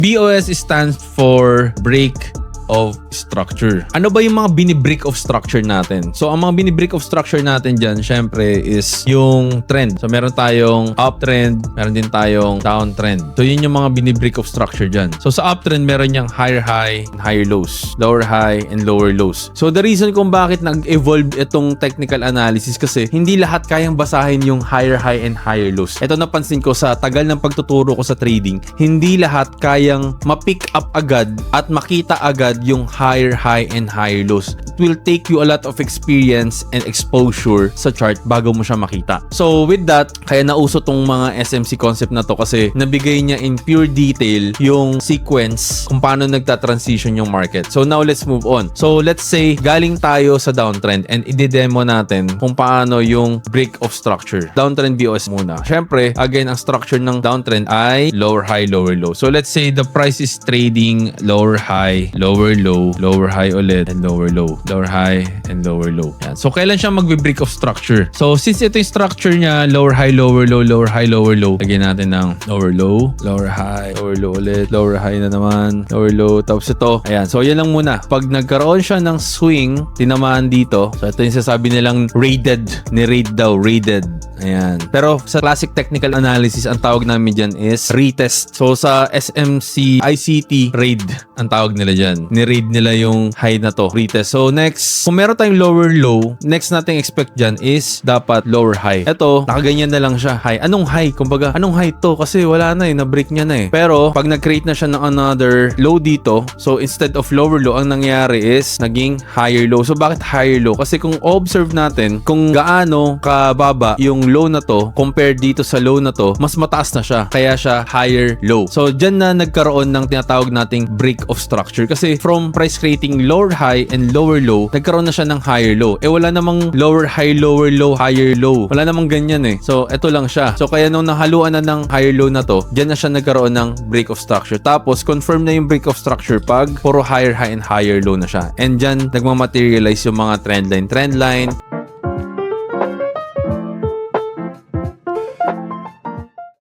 BOS stands for break of structure. Ano ba yung mga binibreak of structure natin? So, ang mga binibreak of structure natin dyan, syempre, is yung trend. So, meron tayong uptrend, meron din tayong downtrend. So, yun yung mga binibreak of structure dyan. So, sa uptrend, meron yung higher high and higher lows. Lower high and lower lows. So, the reason kung bakit nag-evolve itong technical analysis kasi hindi lahat kayang basahin yung higher high and higher lows. Ito napansin ko sa tagal ng pagtuturo ko sa trading, hindi lahat kayang ma-pick up agad at makita agad yung higher high and higher lows. It will take you a lot of experience and exposure sa chart bago mo siya makita. So with that, kaya nauso tong mga SMC concept na to kasi nabigay niya in pure detail yung sequence kung paano nagta-transition yung market. So now let's move on. So let's say galing tayo sa downtrend and i-demo natin kung paano yung break of structure. Downtrend BOS muna. Syempre, again, ang structure ng downtrend ay lower high, lower low. So let's say the price is trading lower high, lower low, lower high ulit, and lower low. Lower high and lower low. Yan. So, kailan siya magbe-break of structure? So, since ito yung structure niya, lower high, lower low, lower high, lower low. Lagyan natin ng lower low, lower high, lower low ulit, lower high na naman, lower low. Tapos ito, ayan. So, yan lang muna. Pag nagkaroon siya ng swing, tinamaan dito. So, ito yung sasabi nilang raided. Ni-raid daw, raided. Ayan. Pero sa classic technical analysis, ang tawag namin dyan is retest. So, sa SMC ICT, raid ang tawag nila dyan. Ni-raid nila yung high na to, retest. So, next, kung meron tayong lower low, next nating expect dyan is dapat lower high. Ito, nakaganyan na lang siya, high. Anong high? Kumbaga, anong high to? Kasi wala na na-break niya na Pero, pag nag-create na siya ng another low dito, so instead of lower low, ang nangyari is naging higher low. So, bakit higher low? Kasi kung observe natin, kung gaano kababa yung low na to compared dito sa low na to, mas mataas na siya. Kaya siya higher low. So, dyan na nagkaroon ng tinatawag nating break of structure. Kasi from price creating lower high and lower low, nagkaroon na siya ng higher low. Wala namang lower high, lower low, higher low. Wala namang ganyan So, eto lang siya. So, kaya nung nahaluan na ng higher low na to, dyan na siya nagkaroon ng break of structure. Tapos, confirm na yung break of structure pag puro higher high and higher low na siya. And dyan, nagmamaterialize yung mga trendline. Trendline,